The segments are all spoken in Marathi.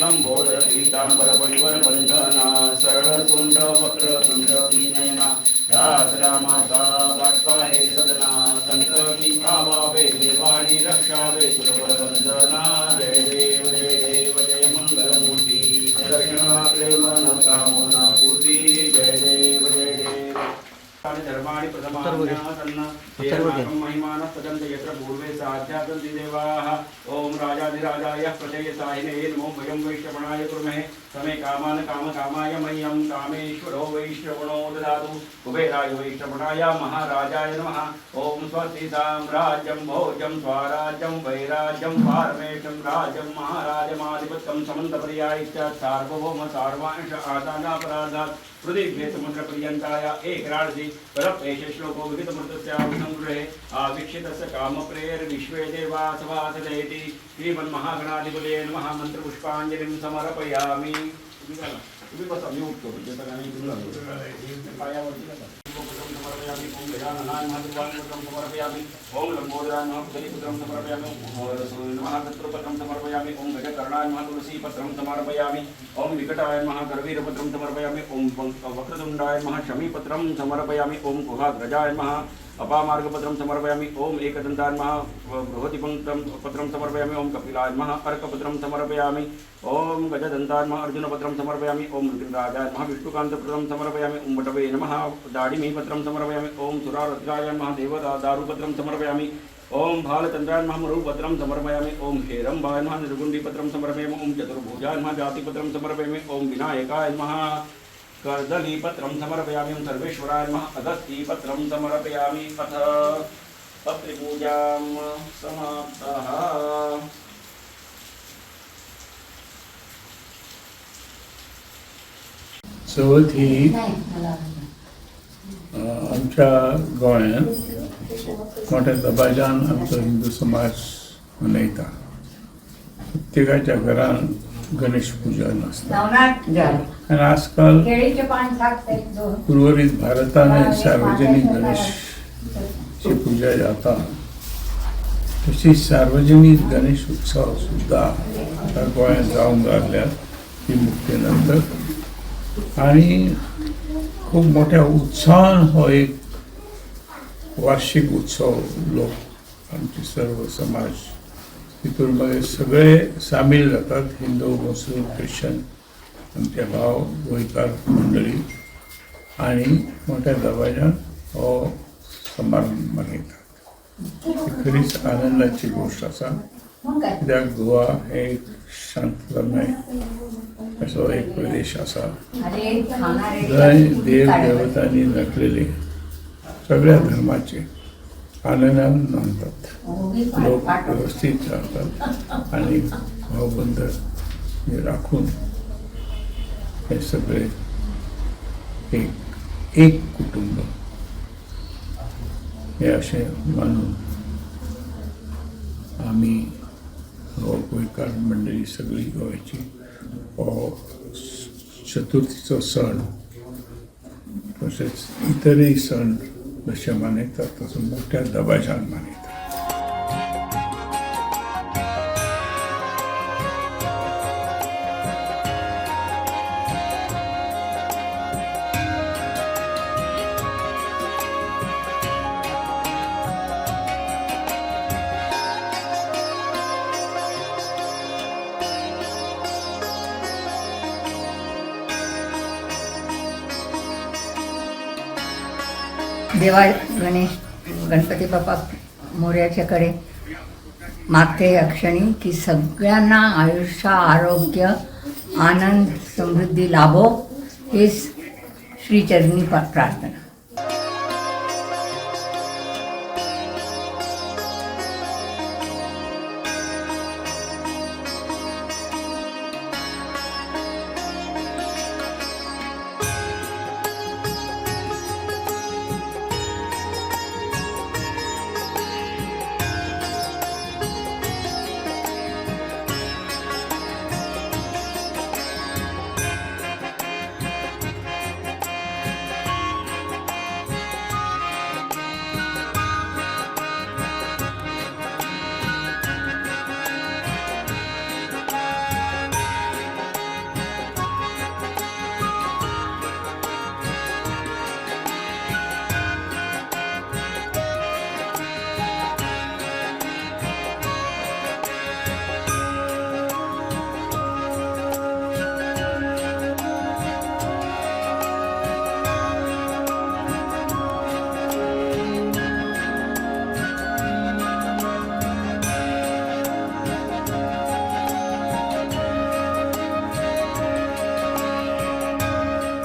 लंबोदर पीतांबर परिवर बंधना सरळतुंड वक्रतुंड दीनयना दास रामाचा वाटपा हे सदना संकटी पावावे देवाणी रक्षावे सुरवर बंधना जय देव जय देव जय मंगलमूर्ती दर्शना प्रेम न कामना पूर्ती जय देव जय देव धर्माणि प्रथमान्यासन्न तेरमाकं महिमानः पदन्त यत्र पूर्वे साध्यासन्ति देवाः ॐ राजाधिराजाय प्रजयसाहिने नमो वयं वैश्रवणाय कुर्महे समे कामान् कामकामाय मह्यं कामेश्वरो वैश्रवणो ददातु कुबेराय वैश्रवणाय महाराजाय नमः ॐ स्वस्ति साम्राज्यं भोज्यं स्वराज्यं वैराज्यं पारमेशं राज्यं महाराजमाधिपत्यं समन्तपर्यायश्च सार्वभौम सर्वांश आसानापराधात् हृदय समुद्रपर्यन्ताय एकराडसि परप्रेष श्लोको विहितमृतस्यावसंगृहे आवीक्षितस्य कामप्रेयर्विश्वे देवा सभासदेति श्रीमन्महागणाधिपतये नमः मन्त्रपुष्पाञ्जलिं समर्पयामि। तुम्ही बसा मी उठतो त्याचा गाणी पायावरती समर्पयामि ओम गजाननाय महादेवाय समर्पयामि ओम लंबोदराय महापुत्रं समर्पयामि ओम महाकत्रपत्रं समर्पयामि ओम गजकर्णाय महातुलसीपत्रं समर्पयामि ओम विकटाय महागर्वीरपत्रं समर्पयामि ओम वक्रतुण्डाय महाशमीपत्रं समर्पयामि ओम कुहाग्रजाय महा अपामार्गपत्रं समर्पयामि ओम एकदन्ताय महा बृहतिपत्रं समर्पयामि ओम कपिलाय महा अर्कपत्रं समर्पयामि ओम गजदन्ताय महा अर्जुनपत्रं समर्पयामि ओम ऋतिराजाय महा विष्णुकान्तपत्रं समर्पयामि ओम वटवे नमः दाडिमीपत्रं समर्पयामि ओम सुरारद्राय महा देवदारुपत्रं समर्पयामि ओम भालचन्द्राय महा मरुपत्रं समर्पयामि ओम हेरम्बाय महा निर्गुण्डिपत्रं समर्पयामि ओम चतुर्भुजाय महा जातिपत्रं समर्पयामि ओम विनायकाय महा कर्दलीपत्रं समर्पयामि ओम सर्वेश्वराय नमः अगस्तीपत्रं समर्पयामि अथ पत्रिपूजां समाप्तः। चवथ ही आमच्या गोंयांत मोठ्या दबाज्यान आमचो हिंदू समाज मनयता। प्रत्येकाच्या घरान गणेश पूजन आसता आनी आजकाल उर्वरीत भारतान सार्वजनीक गणेशची पूजा जाता। तशीच सार्वजनीक गणेश उत्सव सुद्धा गोंयांत जावंक लागल्यात ही मुक्तीनंतर आनी खूब मोठ्या उत्सवान हो एक वार्षिक उत्सव लोक आमचे सर्व समाज तितून मागीर सगळे सामील जातात। हिंदू मुस्लीम ख्रिश्चन आमचे भाव गोंयकार मंडळी आनी मोठ्या दबाज्यान हो समारंभ मनयतात। ही खरीच आनंदाची गोष्ट आसा कित्याक गोवा हे एक शांतमय असो एक प्रदेश आसा जंय देव देवतांनी नटलेले सगळ्या धर्माचे आनंदान मानतात। लोक व्यवस्थित राहतात आणि भावबंध राखून हे सगळे एक कुटुंब हे असे मानून आम्ही हो गोंयकार मंडळी सगळी गोंयची हो चतुर्थीचो सण तसेच इतरही सण जसे मानयतात तसं मोठ्या दबाज्यान मानयतात। देवा गणपती बाप्पा मोर्याच्याकडे मागते या क्षणी की सगळ्यांना आयुष्य आरोग्य आनंद समृद्धी लाभो हेच श्रीचरणी प्रार्थना।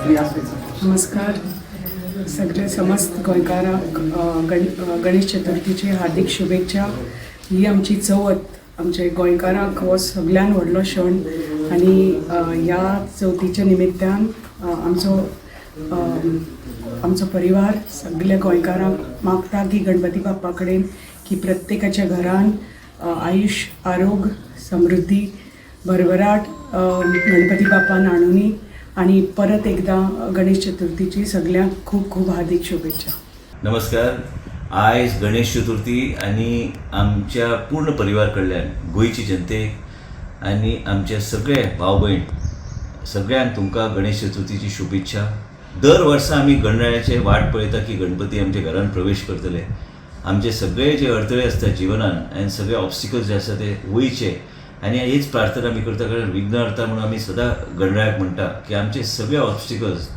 नमस्कार सगळे समस्त गोंयकारांक गणेश चतुर्थीची हार्दिक शुभेच्छा. ही आमची चवथ. आमचे गोंयकारांक हो सगळ्यान व्हडलो सण आनी ह्या चवथीच्या निमित्तान आमचो परिवार सगळ्या गोंयकारांक मागता की गणपती बाप्पा कडेन की प्रत्येकाच्या घरान आयुष्य आरोग्य समृद्धी भरभराट गणपती बाप्पान आणुनी आणि परत एकदा गणेश चतुर्थीची सगळ्यांक खूप खूप हार्दिक शुभेच्छा. नमस्कार. आयज गणेश चतुर्थी आणि आमच्या पूर्ण परिवार कडल्यान गोंयची जनतेक आणि आमचे सगळे भाव भयण सगळ्यांक तुमकां गणेश चतुर्थीची शुभेच्छा. दर वर्सा आमी गणरायाचे वाट पळयता की गणपती आमच्या घरान प्रवेश करतले. आमचे सगळे जे अडथळे असतात जिवनान आनी सगळे ऑब्स्टिकल्स जे आसा ते वयचे आणि हेच प्रार्थना आमी करता. कारण विघ्नहर्ता म्हणून आमी सदां गणरायाक म्हणटा की आमचे सगळे ऑब्स्टिकल्स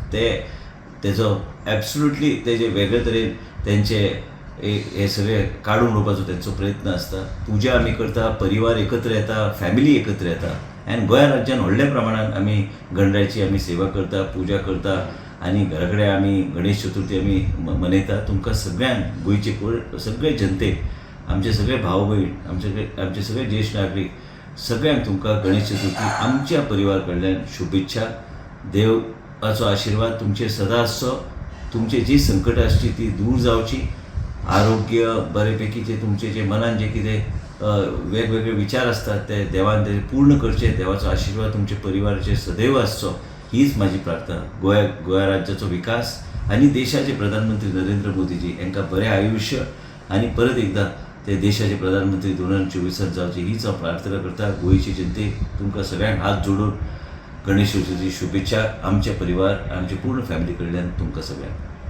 तेजो एब्सोल्युटली तेजे वेगळे तरेन तेंचे हे सगळे काडून उडोवपाचो तेंचो प्रयत्न आसता. पुजा आमी करता, परिवार एकत्र येता, फॅमिली एकत्र येता आनी गोंय राज्यान व्हडल्या प्रमाणान आमी गणरायाची आमी सेवा करता, पुजा करता आनी घरा कडेन आमी गणेश चतुर्थी आमी मनयता. तुमकां सगळ्यांक गोंयचे सगळे जनतेक आमचे सगळे भाव भयण आमचे सगळे ज्येश्ठ नागरीक सगळ्यांक तुमकां गणेश चतुर्थी आमच्या परिवार कडल्यान शुभेच्छा. देवाचो आशिर्वाद तुमचेर सदां आसचो. तुमचे जी संकटां आसची ती दूर जावची. आरोग्य बरेपैकी जे तुमचे जे मनान जे कितें वेगवेगळे विचार असतात ते देवान ते पूर्ण करचे. देवाचो आशिर्वाद तुमचे परिवाराचेर सदैव आसचो हीच म्हाजी प्रार्थना. गोंय राज्याचो विकास आनी देशाचे प्रधानमंत्री नरेंद्र मोदीजी हांकां बरें आयुश्य आनी परत एकदा ते देशाचे प्रधानमंत्री 2024 जावचे हीच हांव प्रार्थना करता. गोंयची जनतेक तुमकां सगळ्यांक हात जोडून गणेश चतुर्थीची शुभेच्छा. आमचे परिवार आमचे पूर्ण फॅमिली कडल्यान तुमकां सगळ्यांक.